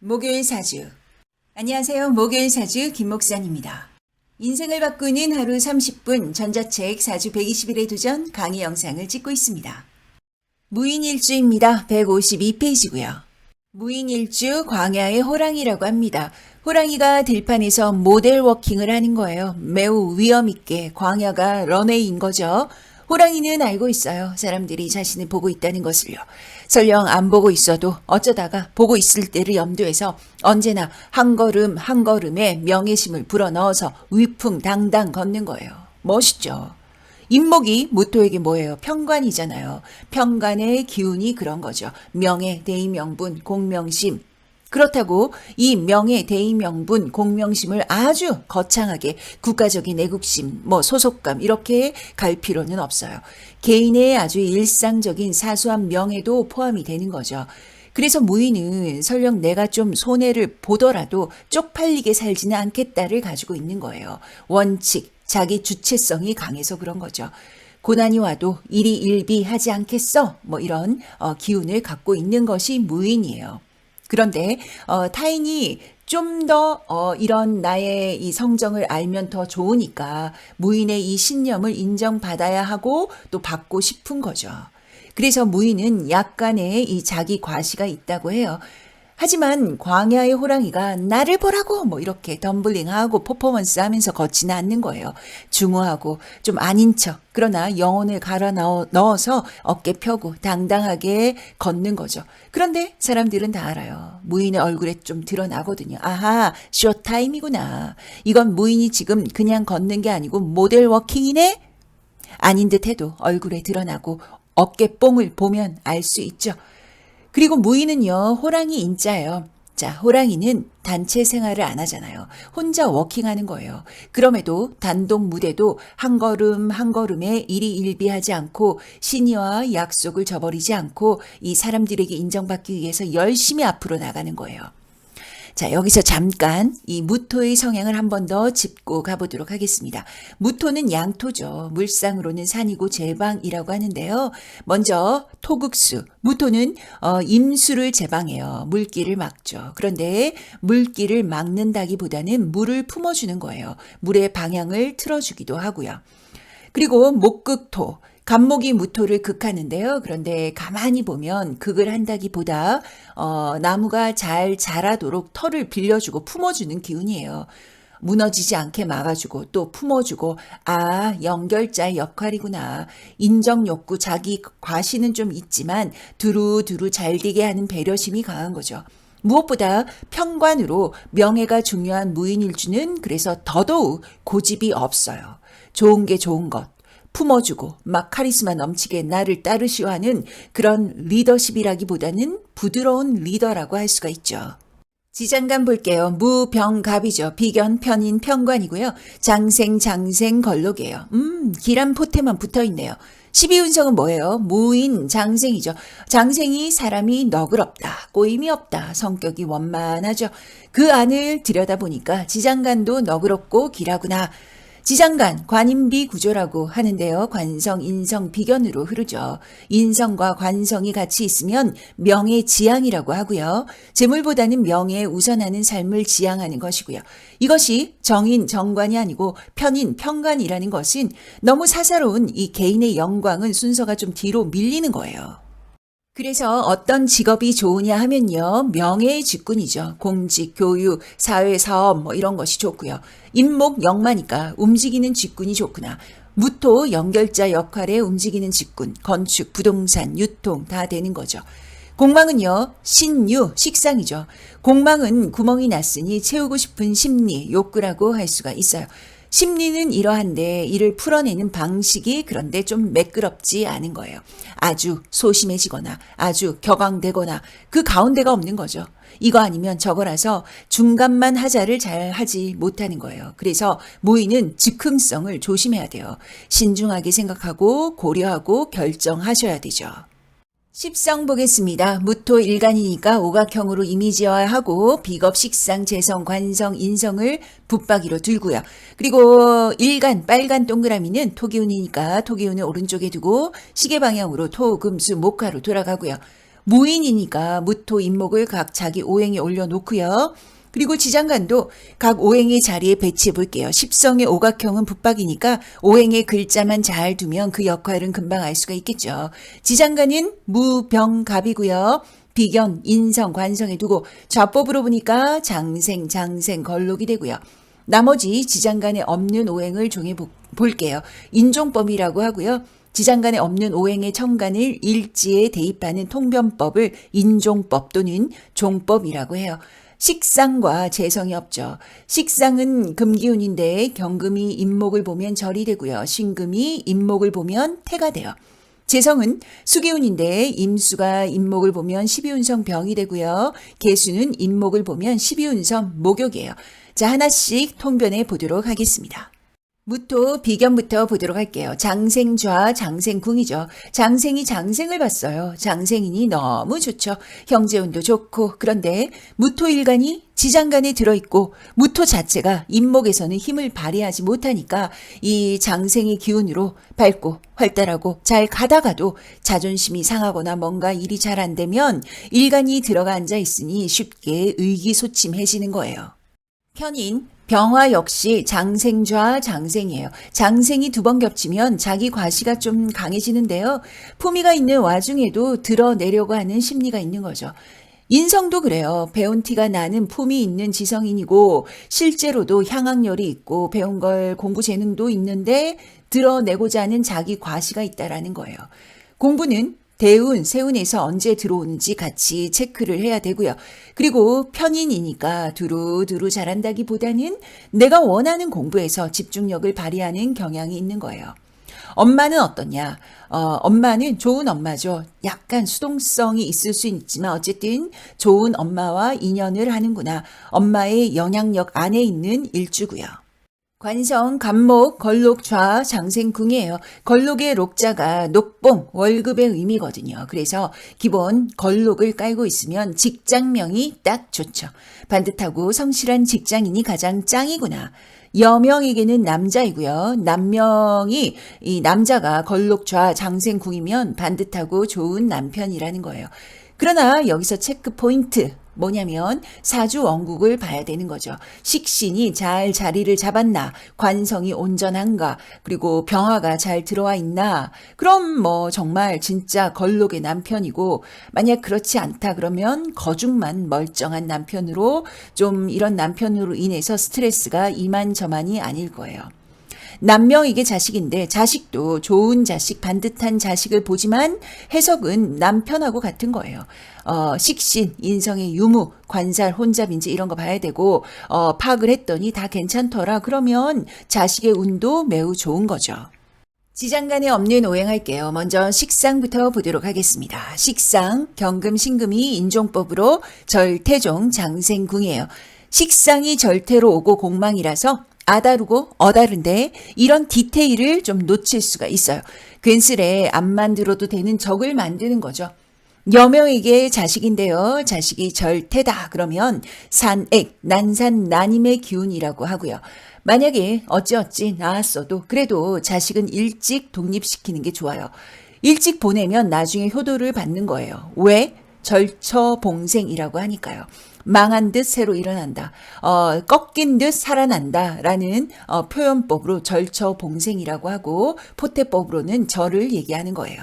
목요일 사주. 안녕하세요. 목요일 사주 김목산입니다. 인생을 바꾸는 하루 30분 전자책 사주 120일의 도전 강의 영상을 찍고 있습니다. 무인일주입니다. 152페이지고요. 무인일주 광야의 호랑이라고 합니다. 호랑이가 들판에서 모델 워킹을 하는 거예요. 매우 위험있게 광야가 런웨이인 거죠. 호랑이는 알고 있어요. 사람들이 자신을 보고 있다는 것을요. 설령 안 보고 있어도 어쩌다가 보고 있을 때를 염두해서 언제나 한 걸음 한 걸음에 명예심을 불어넣어서 위풍당당 걷는 거예요. 멋있죠. 인목이 무토에게 뭐예요? 편관이잖아요. 편관의 기운이 그런 거죠. 명예, 대의명분, 공명심. 그렇다고 이 명예, 대의명분, 공명심을 아주 거창하게 국가적인 애국심, 소속감 이렇게 갈 필요는 없어요. 개인의 아주 일상적인 사소한 명예도 포함이 되는 거죠. 그래서 무인은 설령 내가 좀 손해를 보더라도 쪽팔리게 살지는 않겠다를 가지고 있는 거예요. 원칙, 자기 주체성이 강해서 그런 거죠. 고난이 와도 일희일비하지 않겠어? 이런 기운을 갖고 있는 것이 무인이에요. 그런데 타인이 좀 더 이런 나의 이 성정을 알면 더 좋으니까 무인의 이 신념을 인정받아야 하고 또 받고 싶은 거죠. 그래서 무인은 약간의 이 자기 과시가 있다고 해요. 하지만 광야의 호랑이가 나를 보라고 이렇게 덤블링하고 퍼포먼스 하면서 걷지는 않는 거예요. 중후하고 좀 아닌 척, 그러나 영혼을 갈아 넣어서 어깨 펴고 당당하게 걷는 거죠. 그런데 사람들은 다 알아요. 무인의 얼굴에 좀 드러나거든요. 아하, 쇼타임이구나. 이건 무인이 지금 그냥 걷는 게 아니고 모델 워킹이네? 아닌 듯 해도 얼굴에 드러나고 어깨뽕을 보면 알 수 있죠. 그리고 무인은요, 호랑이 인자예요. 자, 호랑이는 단체 생활을 안 하잖아요. 혼자 워킹하는 거예요. 그럼에도 단독 무대도 한 걸음 한 걸음에 일희일비하지 않고 신의와 약속을 저버리지 않고 이 사람들에게 인정받기 위해서 열심히 앞으로 나가는 거예요. 자, 여기서 잠깐 이 무토의 성향을 한 번 더 짚고 가보도록 하겠습니다. 무토는 양토죠. 물상으로는 산이고 제방이라고 하는데요. 먼저 토극수, 무토는 임수를 제방해요. 물길을 막죠. 그런데 물길을 막는다기보다는 물을 품어주는 거예요. 물의 방향을 틀어주기도 하고요. 그리고 목극토, 간목이 무토를 극하는데요. 그런데 가만히 보면 극을 한다기보다 나무가 잘 자라도록 털을 빌려주고 품어주는 기운이에요. 무너지지 않게 막아주고 또 품어주고 연결자의 역할이구나. 인정욕구, 자기 과시는 좀 있지만 두루두루 잘되게 하는 배려심이 강한 거죠. 무엇보다 편관으로 명예가 중요한 무인일주는 그래서 더더욱 고집이 없어요. 좋은 게 좋은 것. 품어주고 막 카리스마 넘치게 나를 따르시오 하는 그런 리더십이라기보다는 부드러운 리더라고 할 수가 있죠. 지장간 볼게요. 무병갑이죠. 비견, 편인, 편관이고요. 장생, 걸록이에요. 기란 포태만 붙어있네요. 12운성은 뭐예요? 무인, 장생이죠. 장생이 사람이 너그럽다, 꼬임이 없다, 성격이 원만하죠. 그 안을 들여다보니까 지장간도 너그럽고 길하구나. 지장간, 관인비 구조라고 하는데요. 관성, 인성, 비견으로 흐르죠. 인성과 관성이 같이 있으면 명예지향이라고 하고요. 재물보다는 명예에 우선하는 삶을 지향하는 것이고요. 이것이 정인, 정관이 아니고 편인, 편관이라는 것은 너무 사사로운 이 개인의 영광은 순서가 좀 뒤로 밀리는 거예요. 그래서 어떤 직업이 좋으냐 하면요. 명예의 직군이죠. 공직, 교육, 사회사업 이런 것이 좋고요. 인목, 영마니까 움직이는 직군이 좋구나. 무토, 연결자 역할에 움직이는 직군, 건축, 부동산, 유통 다 되는 거죠. 공망은요. 신유, 식상이죠. 공망은 구멍이 났으니 채우고 싶은 심리, 욕구라고 할 수가 있어요. 심리는 이러한데 이를 풀어내는 방식이 그런데 좀 매끄럽지 않은 거예요. 아주 소심해지거나 아주 격앙되거나 그 가운데가 없는 거죠. 이거 아니면 저거라서 중간만 하자를 잘 하지 못하는 거예요. 그래서 무인은 즉흥성을 조심해야 돼요. 신중하게 생각하고 고려하고 결정하셔야 되죠. 십성 보겠습니다. 무토 일간이니까 오각형으로 이미지화하고 비겁, 식상, 재성, 관성, 인성을 붙박이로 들고요. 그리고 일간, 빨간 동그라미는 토기운이니까 토기운을 오른쪽에 두고 시계 방향으로 토, 금, 수, 목화로 돌아가고요. 무인이니까 무토 임목을 각 자기 오행에 올려놓고요. 그리고 지장간도 각 오행의 자리에 배치해 볼게요. 십성의 오각형은 붙박이니까 오행의 글자만 잘 두면 그 역할은 금방 알 수가 있겠죠. 지장간은 무병갑이고요. 비견, 인성, 관성에 두고 좌법으로 보니까 장생, 걸록이 되고요. 나머지 지장간에 없는 오행을 정해 볼게요. 인종법이라고 하고요. 지장간에 없는 오행의 천간을 일지에 대입하는 통변법을 인종법 또는 종법이라고 해요. 식상과 재성이 없죠. 식상은 금기운인데 경금이 임목을 보면 절이 되고요. 신금이 임목을 보면 태가 돼요. 재성은 수기운인데 임수가 임목을 보면 12운성 병이 되고요. 개수는 임목을 보면 12운성 목욕이에요. 자, 하나씩 통변해 보도록 하겠습니다. 무토 비견부터 보도록 할게요. 장생좌 장생궁이죠. 장생이 장생을 봤어요. 장생이니 너무 좋죠. 형제운도 좋고. 그런데 무토일간이 지장간에 들어있고 무토 자체가 임목에서는 힘을 발휘하지 못하니까 이 장생의 기운으로 밝고 활달하고 잘 가다가도 자존심이 상하거나 뭔가 일이 잘 안 되면 일간이 들어가 앉아 있으니 쉽게 의기소침해지는 거예요. 편인 병화 역시 장생좌 장생이에요. 장생이 두 번 겹치면 자기 과시가 좀 강해지는데요. 품위가 있는 와중에도 드러내려고 하는 심리가 있는 거죠. 인성도 그래요. 배운 티가 나는 품이 있는 지성인이고 실제로도 향학열이 있고 배운 걸 공부 재능도 있는데 드러내고자 하는 자기 과시가 있다라는 거예요. 공부는 대운, 세운에서 언제 들어오는지 같이 체크를 해야 되고요. 그리고 편인이니까 두루두루 잘한다기보다는 내가 원하는 공부에서 집중력을 발휘하는 경향이 있는 거예요. 엄마는 어떠냐? 엄마는 좋은 엄마죠. 약간 수동성이 있을 수 있지만 어쨌든 좋은 엄마와 인연을 하는구나. 엄마의 영향력 안에 있는 일주고요. 관성, 간목, 걸록, 좌, 장생궁이에요. 걸록의 록자가 녹봉, 월급의 의미거든요. 그래서 기본 걸록을 깔고 있으면 직장명이 딱 좋죠. 반듯하고 성실한 직장인이 가장 짱이구나. 여명에게는 남자이고요. 남명이 이 남자가 걸록, 좌, 장생궁이면 반듯하고 좋은 남편이라는 거예요. 그러나 여기서 체크 포인트. 뭐냐면 사주 원국을 봐야 되는 거죠. 식신이 잘 자리를 잡았나, 관성이 온전한가, 그리고 병화가 잘 들어와 있나. 그럼 뭐 정말 진짜 걸록의 남편이고, 만약 그렇지 않다 그러면 거중만 멀쩡한 남편으로, 좀 이런 남편으로 인해서 스트레스가 이만저만이 아닐 거예요. 남명에게 자식인데 자식도 좋은 자식, 반듯한 자식을 보지만 해석은 남편하고 같은 거예요. 식신, 인성의 유무, 관살, 혼잡인지 이런 거 봐야 되고 파악을 했더니 다 괜찮더라. 그러면 자식의 운도 매우 좋은 거죠. 지장간에 없는 오행할게요. 먼저 식상부터 보도록 하겠습니다. 식상, 경금, 신금이 인종법으로 절태종, 장생궁이에요. 식상이 절태로 오고 공망이라서 아다르고 어다른데 이런 디테일을 좀 놓칠 수가 있어요. 괜스레 안 만들어도 되는 적을 만드는 거죠. 여명에게 자식인데요. 자식이 절태다 그러면 산액, 난산, 난임의 기운이라고 하고요. 만약에 어찌어찌 나았어도 그래도 자식은 일찍 독립시키는 게 좋아요. 일찍 보내면 나중에 효도를 받는 거예요. 왜? 절처봉생이라고 하니까요. 망한 듯 새로 일어난다. 꺾인 듯 살아난다. 라는 표현법으로 절처봉생이라고 하고 포태법으로는 절을 얘기하는 거예요.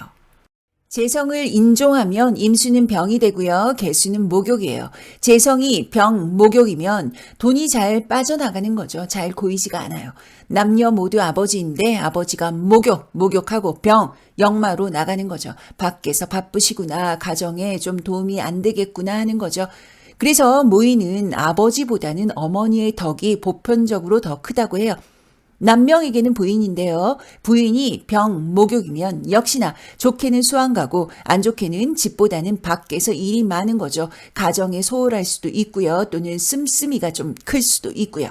재성을 인종하면 임수는 병이 되고요. 개수는 목욕이에요. 재성이 병, 목욕이면 돈이 잘 빠져나가는 거죠. 잘 고이지가 않아요. 남녀 모두 아버지인데 아버지가 목욕하고 병, 역마로 나가는 거죠. 밖에서 바쁘시구나. 가정에 좀 도움이 안 되겠구나 하는 거죠. 그래서 모이는 아버지보다는 어머니의 덕이 보편적으로 더 크다고 해요. 남명에게는 부인인데요. 부인이 병, 목욕이면 역시나 좋게는 수학 가고 안 좋게는 집보다는 밖에서 일이 많은 거죠. 가정에 소홀할 수도 있고요. 또는 씀씀이가 좀 클 수도 있고요.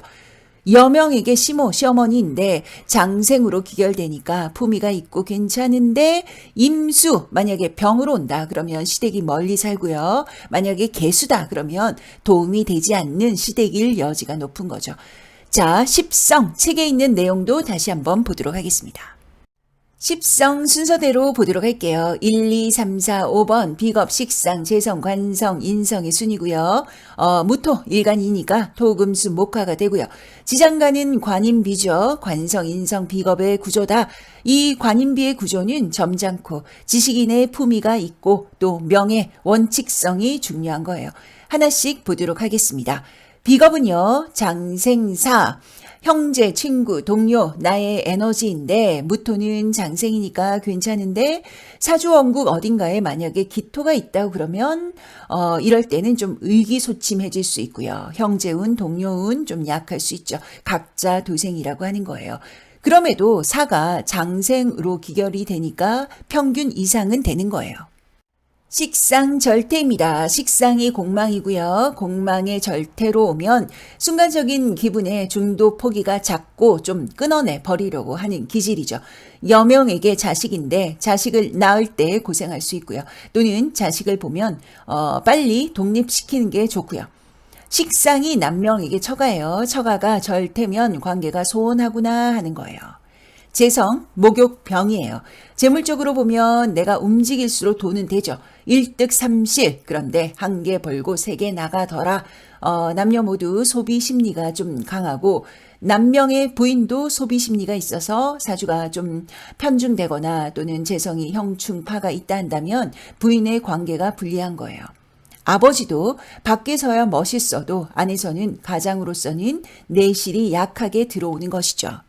여명에게 시모, 시어머니인데 장생으로 기결되니까 품위가 있고 괜찮은데 임수, 만약에 병으로 온다 그러면 시댁이 멀리 살고요. 만약에 개수다 그러면 도움이 되지 않는 시댁일 여지가 높은 거죠. 자, 십성, 책에 있는 내용도 다시 한번 보도록 하겠습니다. 십성 순서대로 보도록 할게요. 1, 2, 3, 4, 5번 비겁, 식상, 재성, 관성, 인성의 순이고요. 무토, 일간이니까 토금수, 목화가 되고요. 지장간은 관인비죠. 관성, 인성, 비겁의 구조다. 이 관인비의 구조는 점잖고 지식인의 품위가 있고 또 명예, 원칙성이 중요한 거예요. 하나씩 보도록 하겠습니다. 비겁은요, 장생사, 형제, 친구, 동료, 나의 에너지인데 무토는 장생이니까 괜찮은데 사주원국 어딘가에 만약에 기토가 있다고 그러면 이럴 때는 좀 의기소침해질 수 있고요. 형제운, 동료운 좀 약할 수 있죠. 각자 도생이라고 하는 거예요. 그럼에도 사가 장생으로 기결이 되니까 평균 이상은 되는 거예요. 식상 절태입니다. 식상이 공망이고요. 공망의 절태로 오면 순간적인 기분에 중도 포기가 작고 좀 끊어내 버리려고 하는 기질이죠. 여명에게 자식인데 자식을 낳을 때 고생할 수 있고요. 또는 자식을 보면 빨리 독립시키는 게 좋고요. 식상이 남명에게 처가예요. 처가가 절태면 관계가 소원하구나 하는 거예요. 재성, 목욕병이에요. 재물적으로 보면 내가 움직일수록 돈은 되죠. 일득삼실. 그런데 한 개 벌고 세 개 나가더라. 남녀 모두 소비 심리가 좀 강하고 남명의 부인도 소비 심리가 있어서 사주가 좀 편중되거나 또는 재성이 형충파가 있다 한다면 부인의 관계가 불리한 거예요. 아버지도 밖에서야 멋있어도 안에서는 가장으로서는 내실이 약하게 들어오는 것이죠.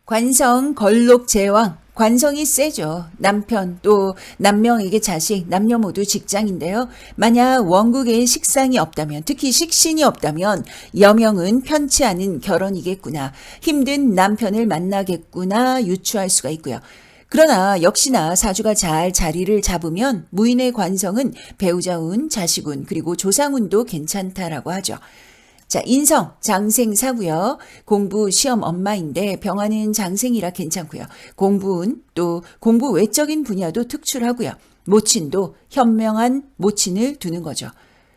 관성, 걸록, 제왕, 관성이 세죠. 남편, 또 남명에게 자식, 남녀 모두 직장인데요. 만약 원국에 식상이 없다면, 특히 식신이 없다면 여명은 편치 않은 결혼이겠구나, 힘든 남편을 만나겠구나 유추할 수가 있고요. 그러나 역시나 사주가 잘 자리를 잡으면 무인의 관성은 배우자운, 자식운, 그리고 조상운도 괜찮다라고 하죠. 자, 인성, 장생사고요. 공부, 시험 엄마인데 병화는 장생이라 괜찮고요. 공부운, 또 공부 외적인 분야도 특출하고요. 모친도 현명한 모친을 두는 거죠.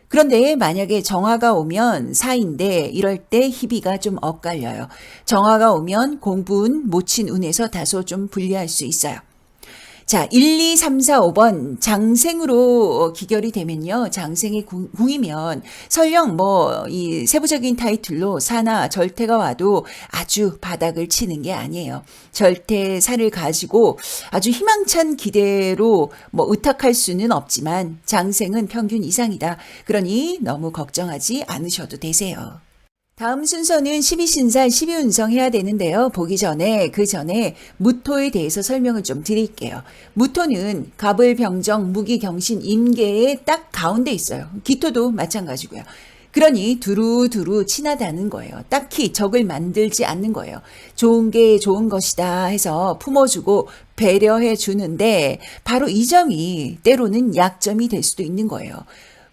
그런데 만약에 정화가 오면 사인데 이럴 때 희비가 좀 엇갈려요. 정화가 오면 공부운, 모친운에서 다소 좀 불리할 수 있어요. 자, 1, 2, 3, 4, 5번 장생으로 기결이 되면요. 장생의 궁이면 설령 이 세부적인 타이틀로 사나 절태가 와도 아주 바닥을 치는 게 아니에요. 절태사를 가지고 아주 희망찬 기대로 의탁할 수는 없지만 장생은 평균 이상이다. 그러니 너무 걱정하지 않으셔도 되세요. 다음 순서는 12신살 12운성 해야 되는데요. 보기 전에 그 전에 무토에 대해서 설명을 좀 드릴게요. 무토는 갑을, 병정, 무기, 경신, 임계의 딱 가운데 있어요. 기토도 마찬가지고요. 그러니 두루두루 친하다는 거예요. 딱히 적을 만들지 않는 거예요. 좋은 게 좋은 것이다 해서 품어주고 배려해 주는데 바로 이 점이 때로는 약점이 될 수도 있는 거예요.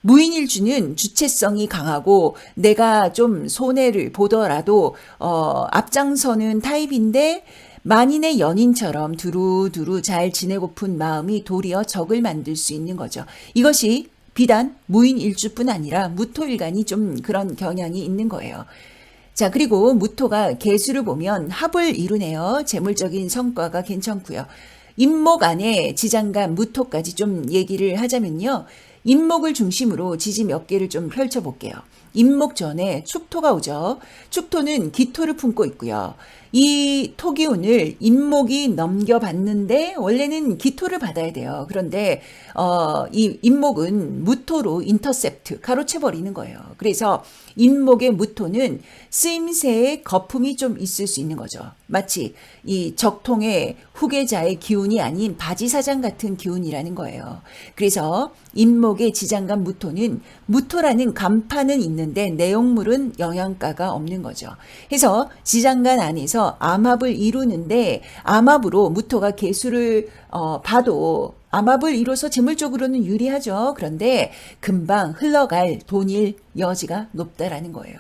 무인일주는 주체성이 강하고 내가 좀 손해를 보더라도 앞장서는 타입인데 만인의 연인처럼 두루두루 잘 지내고픈 마음이 도리어 적을 만들 수 있는 거죠. 이것이 비단 무인일주뿐 아니라 무토일간이 좀 그런 경향이 있는 거예요. 자, 그리고 무토가 개수를 보면 합을 이루네요. 재물적인 성과가 괜찮고요. 임목 안에 지장간 무토까지 좀 얘기를 하자면요. 임목을 중심으로 지지 몇 개를 좀 펼쳐볼게요. 임목 전에 축토가 오죠. 축토는 기토를 품고 있고요. 이 토기운을 임목이 넘겨받는데 원래는 기토를 받아야 돼요. 그런데 이 임목은 무토로 인터셉트, 가로채버리는 거예요. 그래서 임목의 무토는 쓰임새의 거품이 좀 있을 수 있는 거죠. 마치 이 적통의 후계자의 기운이 아닌 바지사장 같은 기운이라는 거예요. 그래서 임목의 지장간 무토는 무토라는 간판은 있는데 내용물은 영양가가 없는 거죠. 해서 지장간 안에서 암합을 이루는데 암합으로 무토가 개수를 봐도 암합을 이뤄서 재물적으로는 유리하죠. 그런데 금방 흘러갈 돈일 여지가 높다라는 거예요.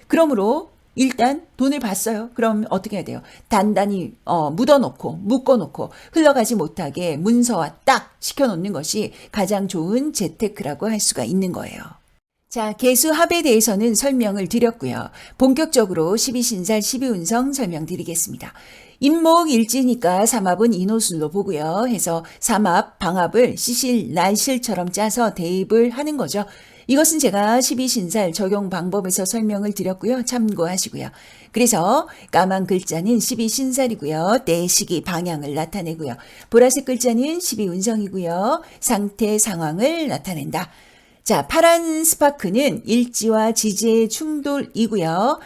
그러므로 일단 돈을 받어요. 그럼 어떻게 해야 돼요? 단단히 묻어놓고 묶어놓고 흘러가지 못하게 문서화 딱 시켜놓는 것이 가장 좋은 재테크라고 할 수가 있는 거예요. 자, 개수합에 대해서는 설명을 드렸고요. 본격적으로 12신살 12운성 설명드리겠습니다. 임목일지니까 삼합은 인호술로 보고요. 해서 삼합, 방합을 시실, 날실처럼 짜서 대입을 하는 거죠. 이것은 제가 12신살 적용 방법에서 설명을 드렸고요. 참고하시고요. 그래서 까만 글자는 12신살이고요. 때, 시기, 방향을 나타내고요. 보라색 글자는 12운성이고요. 상태, 상황을 나타낸다. 자, 파란 스파크는 일지와 지지의 충돌이고요.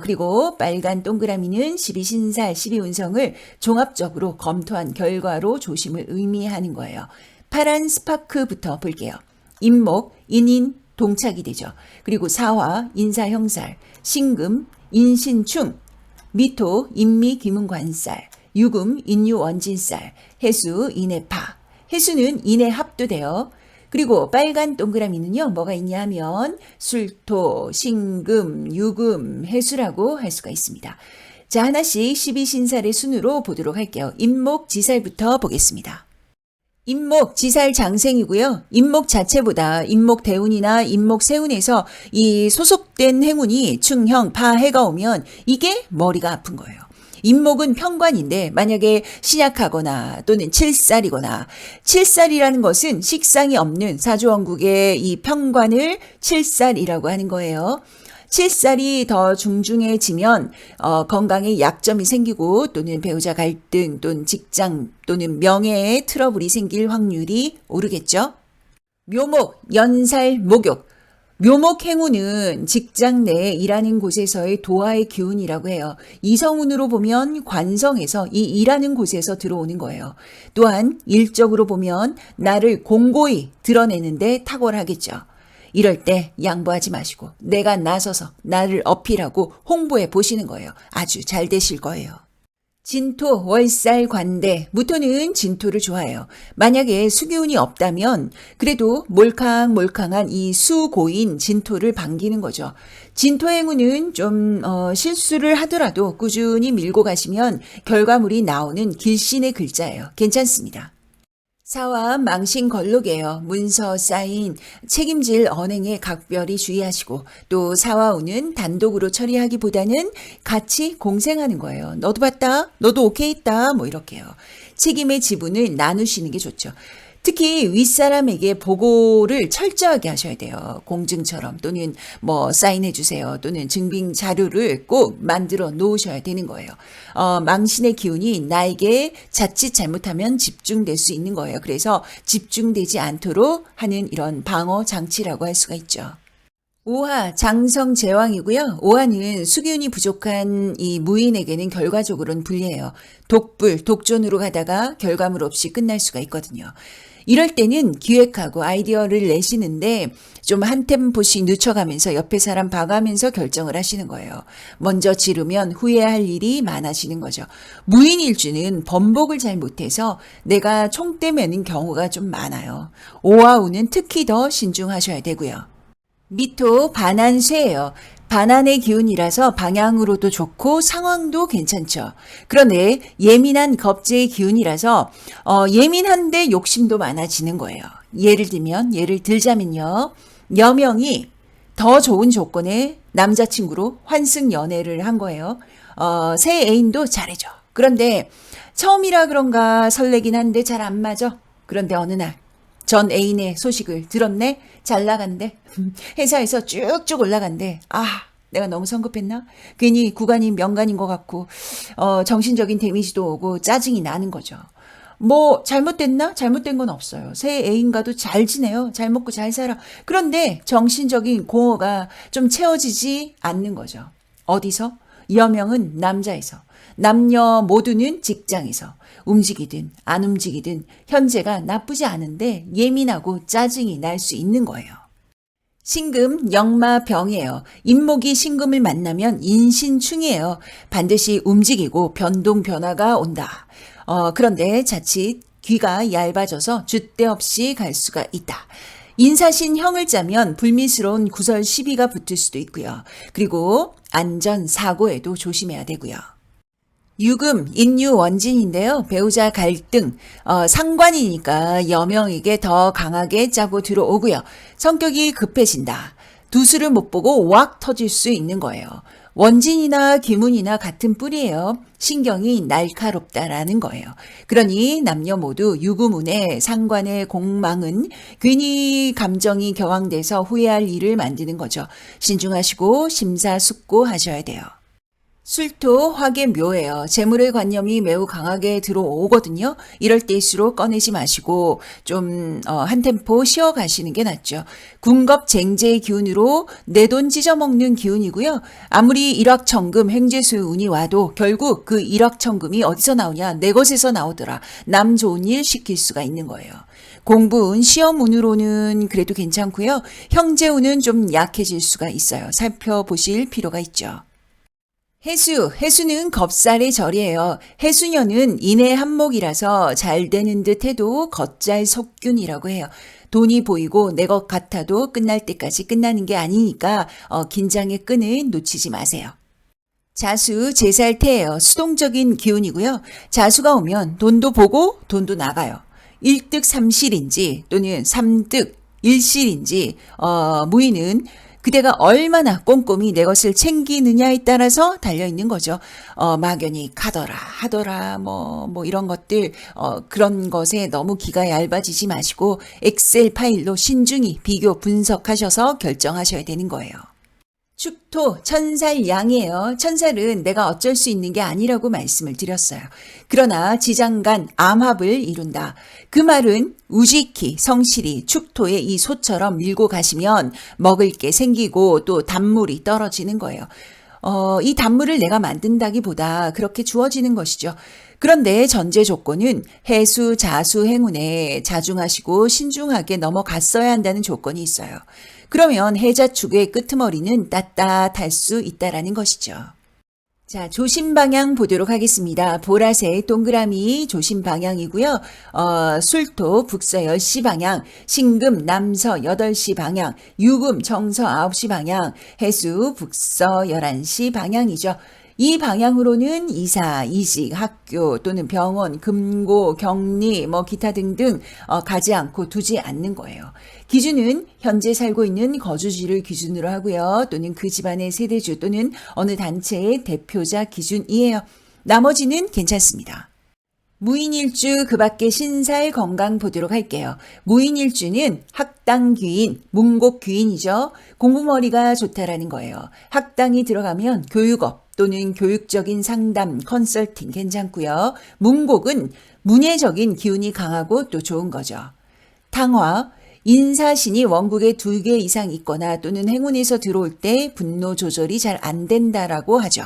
그리고 빨간 동그라미는 12신살, 12운성을 종합적으로 검토한 결과로 조심을 의미하는 거예요. 파란 스파크부터 볼게요. 임목, 인인, 동착이 되죠. 그리고 사화, 인사형살, 신금, 인신충, 미토, 인미, 귀문관살, 유금, 인유원진살, 해수, 인해파. 해수는 인해합도 돼요. 그리고 빨간 동그라미는요, 뭐가 있냐 하면 술토, 신금, 유금, 해수라고 할 수가 있습니다. 자, 하나씩 12신살의 순으로 보도록 할게요. 임목지살부터 보겠습니다. 임목지살 장생이고요. 임목 자체보다 임목대운이나 임목세운에서 이 소속된 행운이 충형, 파해가 오면 이게 머리가 아픈 거예요. 임목은 편관인데 만약에 신약하거나 또는 칠살이거나, 칠살이라는 것은 식상이 없는 사주원국의 이 편관을 칠살이라고 하는 거예요. 칠살이 더 중중해지면 건강에 약점이 생기고 또는 배우자 갈등 또는 직장 또는 명예에 트러블이 생길 확률이 오르겠죠. 묘목, 연살, 목욕. 묘목 행운은 직장 내에 일하는 곳에서의 도화의 기운이라고 해요. 이성운으로 보면 관성에서 이 일하는 곳에서 들어오는 거예요. 또한 일적으로 보면 나를 공고히 드러내는데 탁월하겠죠. 이럴 때 양보하지 마시고 내가 나서서 나를 어필하고 홍보해 보시는 거예요. 아주 잘 되실 거예요. 진토, 월살, 관대, 무토는 진토를 좋아해요. 만약에 수기운이 없다면 그래도 몰캉몰캉한 이 수고인 진토를 반기는 거죠. 진토 행운은 좀 실수를 하더라도 꾸준히 밀고 가시면 결과물이 나오는 길신의 글자예요. 괜찮습니다. 사화 망신 걸록이에요. 문서, 사인, 책임질 언행에 각별히 주의하시고 또 사화운은 단독으로 처리하기보다는 같이 공생하는 거예요. 너도 봤다? 너도 오케이 했다? 뭐 이렇게요. 책임의 지분을 나누시는 게 좋죠. 특히 윗사람에게 보고를 철저하게 하셔야 돼요. 공증처럼 또는 뭐 사인해 주세요. 또는 증빙 자료를 꼭 만들어 놓으셔야 되는 거예요. 망신의 기운이 나에게 자칫 잘못하면 집중될 수 있는 거예요. 그래서 집중되지 않도록 하는 이런 방어 장치라고 할 수가 있죠. 오화, 장성제왕이고요. 오화는 수기운이 부족한 이 무인에게는 결과적으로는 불리해요. 독불, 독존으로 가다가 결과물 없이 끝날 수가 있거든요. 이럴 때는 기획하고 아이디어를 내시는데 좀 한 템포씩 늦춰가면서 옆에 사람 봐가면서 결정을 하시는 거예요. 먼저 지르면 후회할 일이 많아지는 거죠. 무인일주는 번복을 잘 못해서 내가 총대 매는 경우가 좀 많아요. 오화우는 특히 더 신중하셔야 되고요. 미토, 반한쇠예요. 반한의 기운이라서 방향으로도 좋고 상황도 괜찮죠. 그런데 예민한 겁재의 기운이라서 예민한데 욕심도 많아지는 거예요. 예를 들자면요. 여명이 더 좋은 조건의 남자친구로 환승 연애를 한 거예요. 새 애인도 잘해줘. 그런데 처음이라 그런가 설레긴 한데 잘 안 맞아. 그런데 어느 날 전 애인의 소식을 들었네? 잘 나간대. 회사에서 쭉쭉 올라간대. 아, 내가 너무 성급했나? 괜히 구간이 명간인 것 같고 정신적인 데미지도 오고 짜증이 나는 거죠. 뭐 잘못됐나? 잘못된 건 없어요. 새 애인과도 잘 지내요. 잘 먹고 잘 살아. 그런데 정신적인 공허가 좀 채워지지 않는 거죠. 어디서? 여명은 남자에서. 남녀 모두는 직장에서. 움직이든 안 움직이든 현재가 나쁘지 않은데 예민하고 짜증이 날 수 있는 거예요. 신금, 역마병이에요. 임목이 신금을 만나면 인신충이에요. 반드시 움직이고 변동 변화가 온다. 그런데 자칫 귀가 얇아져서 줏대 없이 갈 수가 있다. 인사신 형을 짜면 불미스러운 구설 시비가 붙을 수도 있고요. 그리고 안전 사고에도 조심해야 되고요. 유금, 인유원진인데요. 배우자 갈등, 상관이니까 여명에게 더 강하게 짜고 들어오고요. 성격이 급해진다. 두수를 못 보고 왁 터질 수 있는 거예요. 원진이나 기문이나 같은 뿔이에요. 신경이 날카롭다라는 거예요. 그러니 남녀 모두 유구문의 상관의 공망은 괜히 감정이 격앙돼서 후회할 일을 만드는 거죠. 신중하시고 심사숙고하셔야 돼요. 술토 화계 묘예요. 재물의 관념이 매우 강하게 들어오거든요. 이럴 때일수록 꺼내지 마시고 좀 한 템포 쉬어가시는 게 낫죠. 군겁쟁제의 기운으로 내 돈 찢어먹는 기운이고요. 아무리 일확천금 횡재수의 운이 와도 결국 그 일확천금이 어디서 나오냐? 내 것에서 나오더라. 남 좋은 일 시킬 수가 있는 거예요. 공부운, 시험운으로는 그래도 괜찮고요. 형제운은 좀 약해질 수가 있어요. 살펴보실 필요가 있죠. 해수는 겁살의 절이에요. 해수년은 인의 한목이라서 잘 되는 듯 해도 겉잘 속균이라고 해요. 돈이 보이고 내 것 같아도 끝날 때까지 끝나는 게 아니니까 긴장의 끈을 놓치지 마세요. 자수, 제살태예요. 수동적인 기운이고요. 자수가 오면 돈도 보고 돈도 나가요. 1득 3실인지 또는 3득 1실인지 무인은 그대가 얼마나 꼼꼼히 내 것을 챙기느냐에 따라서 달려있는 거죠. 막연히 가더라 하더라 뭐 이런 것들 그런 것에 너무 기가 얇아지지 마시고 엑셀 파일로 신중히 비교 분석하셔서 결정하셔야 되는 거예요. 축토, 천살양이에요. 천살은 내가 어쩔 수 있는 게 아니라고 말씀을 드렸어요. 그러나 지장간 암합을 이룬다. 그 말은 우지키, 성실히 축토의 이 소처럼 밀고 가시면 먹을 게 생기고 또 단물이 떨어지는 거예요. 이 단물을 내가 만든다기보다 그렇게 주어지는 것이죠. 그런데 전제 조건은 해수, 자수, 행운에 자중하시고 신중하게 넘어갔어야 한다는 조건이 있어요. 그러면 해자축의 끄트머리는 따뜻할 수 있다라는 것이죠. 자, 조심 방향 보도록 하겠습니다. 보라색 동그라미 조심 방향이고요. 술토 북서 10시 방향, 신금 남서 8시 방향, 유금 정서 9시 방향, 해수 북서 11시 방향이죠. 이 방향으로는 이사, 이직, 학교 또는 병원, 금고, 격리, 기타 등등 가지 않고 두지 않는 거예요. 기준은 현재 살고 있는 거주지를 기준으로 하고요. 또는 그 집안의 세대주 또는 어느 단체의 대표자 기준이에요. 나머지는 괜찮습니다. 무인일주 그 밖에 신살 건강 보도록 할게요. 무인일주는 학당귀인, 문곡귀인이죠. 공부머리가 좋다라는 거예요. 학당이 들어가면 교육업 또는 교육적인 상담, 컨설팅 괜찮고요. 문곡은 문예적인 기운이 강하고 또 좋은 거죠. 탕화, 인사신이 원국에 2개 이상 있거나 또는 행운에서 들어올 때 분노 조절이 잘 안 된다라고 하죠.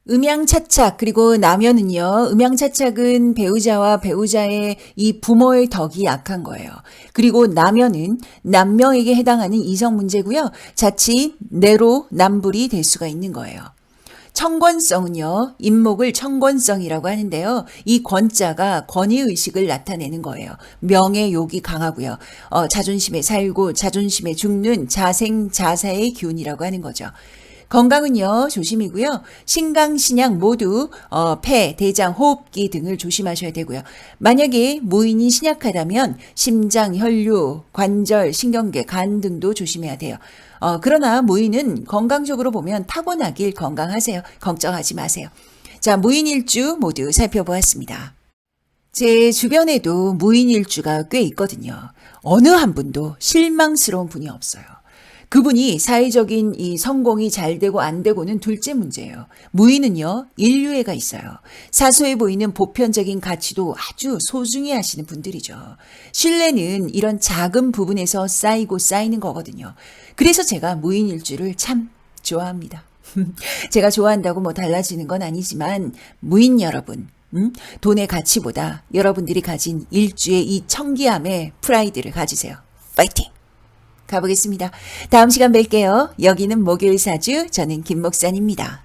음양차착 그리고 남연은요. 음양차착은 배우자와 배우자의 이 부모의 덕이 약한 거예요. 그리고 남연은 남명에게 해당하는 이성 문제고요. 자칫 내로 남불이 될 수가 있는 거예요. 청권성은요. 인목을 청권성이라고 하는데요. 이 권자가 권위의식을 나타내는 거예요. 명예욕이 강하고요. 자존심에 살고 자존심에 죽는 자생자사의 기운이라고 하는 거죠. 건강은요. 조심이고요. 신강, 신양 모두 폐, 대장, 호흡기 등을 조심하셔야 되고요. 만약에 무인이 신약하다면 심장, 혈류, 관절, 신경계, 간 등도 조심해야 돼요. 그러나 무인은 건강적으로 보면 타고나길 건강하세요. 걱정하지 마세요. 자, 무인일주 모두 살펴보았습니다. 제 주변에도 무인일주가 꽤 있거든요. 어느 한 분도 실망스러운 분이 없어요. 그분이 사회적인 이 성공이 잘 되고 안 되고는 둘째 문제예요. 무인은요, 인류애가 있어요. 사소해 보이는 보편적인 가치도 아주 소중히 하시는 분들이죠. 신뢰는 이런 작은 부분에서 쌓이고 쌓이는 거거든요. 그래서 제가 무인일주를 참 좋아합니다. 제가 좋아한다고 달라지는 건 아니지만 무인 여러분, 돈의 가치보다 여러분들이 가진 일주의 이 청기함에 프라이드를 가지세요. 파이팅! 가보겠습니다. 다음 시간 뵐게요. 여기는 목요일 사주, 저는 김 목사입니다.